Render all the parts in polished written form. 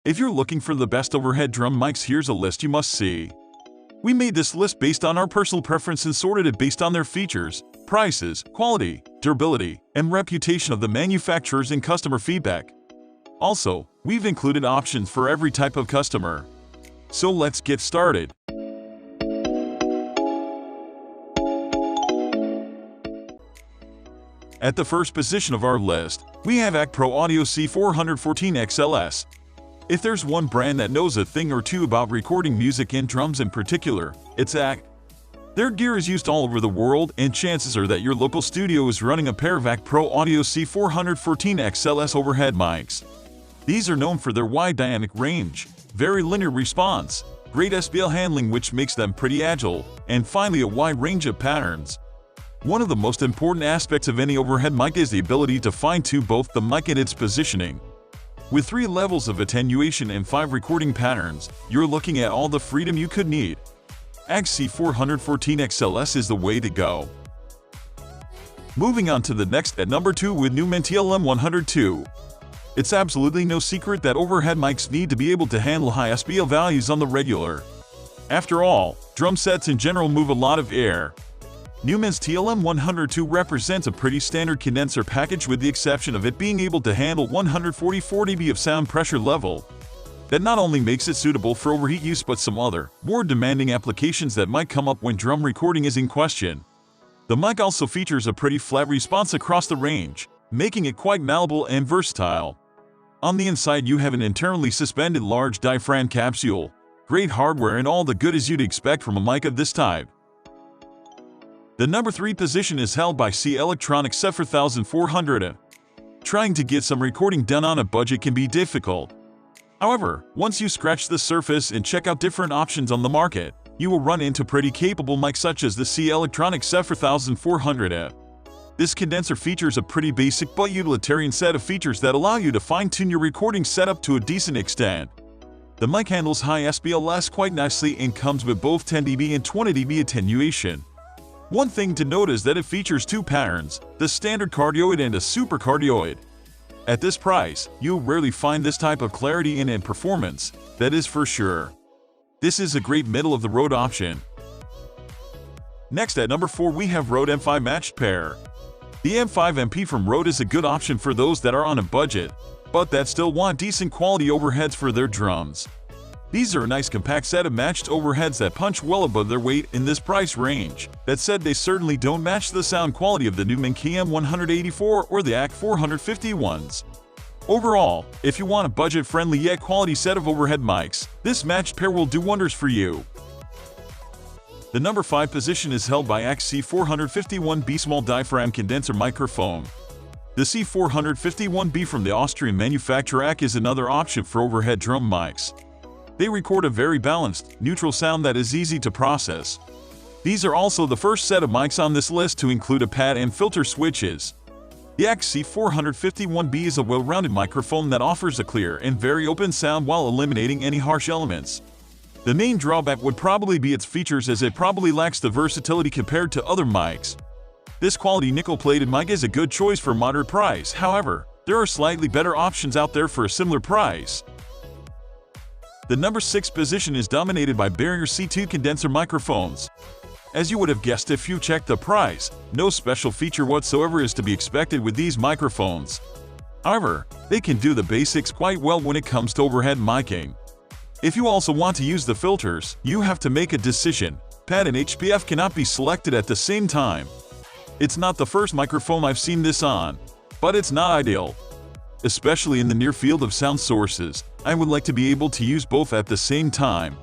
If you're looking for the best overhead drum mics, here's a list you must see. We made this list based on our personal preference and sorted it based on their features, prices, quality, durability, and reputation of the manufacturers and customer feedback. Also, we've included options for every type of customer. So let's get started. At the first position of our list, we have Acpro Audio C414 XLS. If there's one brand that knows a thing or two about recording music and drums in particular, it's Acpro. Their gear is used all over the world, and chances are that your local studio is running a pair of Acpro Audio C414 XLS overhead mics. These are known for their wide dynamic range, very linear response, great SBL handling which makes them pretty agile, and finally a wide range of patterns. One of the most important aspects of any overhead mic is the ability to fine-tune both the mic and its positioning. With 3 levels of attenuation and 5 recording patterns, you're looking at all the freedom you could need. Acpro C414 XLS is the way to go. Moving on to the next at number 2 with Neumann TLM102. It's absolutely no secret that overhead mics need to be able to handle high SBL values on the regular. After all, drum sets in general move a lot of air. Neumann's TLM102 represents a pretty standard condenser package with the exception of it being able to handle 144 dB of sound pressure level. That not only makes it suitable for overheat use but some other, more demanding applications that might come up when drum recording is in question. The mic also features a pretty flat response across the range, making it quite malleable and versatile. On the inside you have an internally suspended large diaphragm capsule, great hardware and all the goodies you'd expect from a mic of this type. The number 3 position is held by Electronics SE8 Trying to get some recording done on a budget can be difficult. However, once you scratch the surface and check out different options on the market, you will run into pretty capable mics such as the Electronics SE8 This condenser features a pretty basic but utilitarian set of features that allow you to fine-tune your recording setup to a decent extent. The mic handles high SBLs quite nicely and comes with both 10 dB and 20 dB attenuation. One thing to note is that it features 2 patterns, the standard cardioid and a super cardioid. At this price, you'll rarely find this type of clarity and performance, that is for sure. This is a great middle-of-the-road option. Next at number 4 we have Rode NT5 Match pair. The M5 MP from Rode is a good option for those that are on a budget, but that still want decent quality overheads for their drums. These are a nice compact set of matched overheads that punch well above their weight in this price range. That said, they certainly don't match the sound quality of the Neumann TLM184 or the AC450 Overall, if you want a budget-friendly yet quality set of overhead mics, this matched pair will do wonders for you. The number 5 position is held by Acpro C451B Small-Diaphragm Condenser Microphone. The C451B from the Austrian manufacturer Acpro is another option for overhead drum mics. They record a very balanced, neutral sound that is easy to process. These are also the first set of mics on this list to include a pad and filter switches. The Acpro C451B is a well-rounded microphone that offers a clear and very open sound while eliminating any harsh elements. The main drawback would probably be its features, as it probably lacks the versatility compared to other mics. This quality nickel-plated mic is a good choice for moderate price, however, there are slightly better options out there for a similar price. The number 6 position is dominated by Behringer C2 condenser microphones. As you would have guessed if you checked the price, no special feature whatsoever is to be expected with these microphones. However, they can do the basics quite well when it comes to overhead miking. If you also want to use the filters, you have to make a decision. Pad and HPF cannot be selected at the same time. It's not the first microphone I've seen this on, but it's not ideal. Especially in the near field of sound sources, I would like to be able to use both at the same time.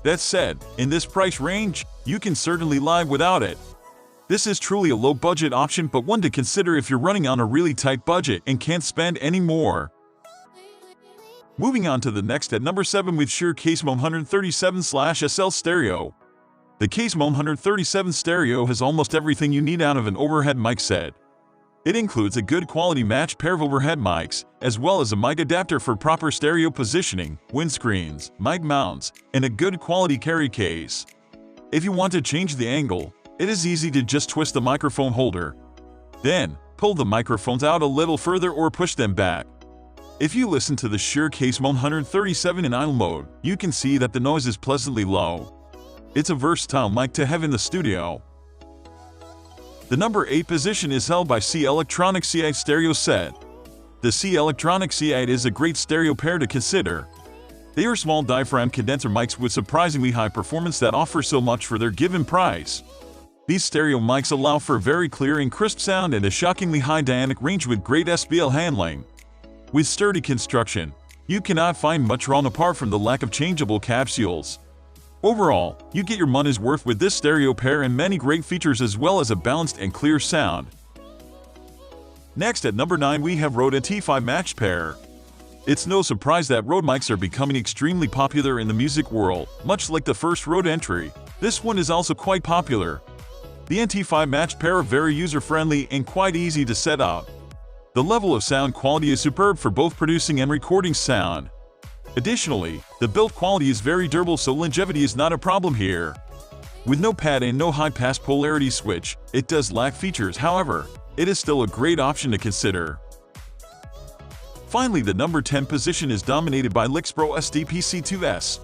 That said, in this price range, you can certainly live without it. This is truly a low-budget option, but one to consider if you're running on a really tight budget and can't spend any more. Moving on to the next at number 7 with Surecase SE8 Stereo. The SE8 Stereo has almost everything you need out of an overhead mic set. It includes a good quality matched pair of overhead mics, as well as a mic adapter for proper stereo positioning, windscreens, mic mounts, and a good quality carry case. If you want to change the angle, it is easy to just twist the microphone holder. Then, pull the microphones out a little further or push them back. If you listen to the Surecase 137 in idle mode, you can see that the noise is pleasantly low. It's a versatile mic to have in the studio. The number 8 position is held by Electronics SE8 Stereo Set. The Electronics SE8 is a great stereo pair to consider. They are small diaphragm condenser mics with surprisingly high performance that offer so much for their given price. These stereo mics allow for very clear and crisp sound and a shockingly high dynamic range with great SPL handling. With sturdy construction, you cannot find much wrong apart from the lack of changeable capsules. Overall, you get your money's worth with this stereo pair and many great features as well as a balanced and clear sound. Next at number 9 we have Rode NT5 Match pair. It's no surprise that Rode mics are becoming extremely popular in the music world, much like the first Rode entry. This one is also quite popular. The NT5 Match pair are very user-friendly and quite easy to set up. The level of sound quality is superb for both producing and recording sound. Additionally, the build quality is very durable, so longevity is not a problem here. With no pad and no high-pass polarity switch, it does lack features. However, it is still a great option to consider. Finally, the number 10 position is dominated by LyxPro SD Pc2 S.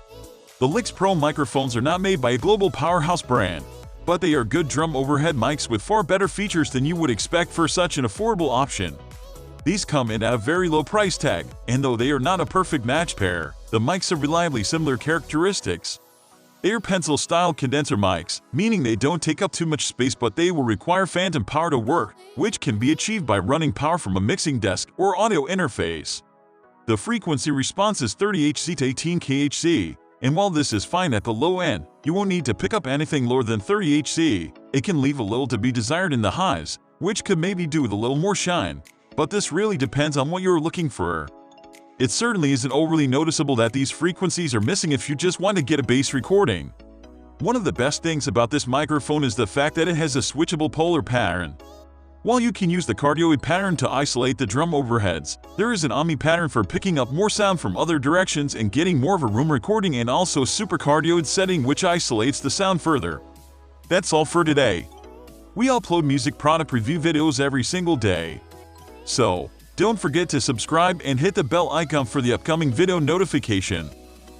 The LyxPro microphones are not made by a global powerhouse brand, but they are good drum overhead mics with far better features than you would expect for such an affordable option. These come in at a very low price tag, and though they are not a perfect match pair, the mics have reliably similar characteristics. They are pencil-style condenser mics, meaning they don't take up too much space, but they will require phantom power to work, which can be achieved by running power from a mixing desk or audio interface. The frequency response is 30 Hz to 18 kHz, and while this is fine at the low end, you won't need to pick up anything lower than 30 Hz. It can leave a little to be desired in the highs, which could maybe do with a little more shine. But this really depends on what you're looking for. It certainly isn't overly noticeable that these frequencies are missing if you just want to get a bass recording. One of the best things about this microphone is the fact that it has a switchable polar pattern. While you can use the cardioid pattern to isolate the drum overheads, there is an omni pattern for picking up more sound from other directions and getting more of a room recording, and also super cardioid setting which isolates the sound further. That's all for today. We upload music product review videos every single day. So, don't forget to subscribe and hit the bell icon for the upcoming video notification.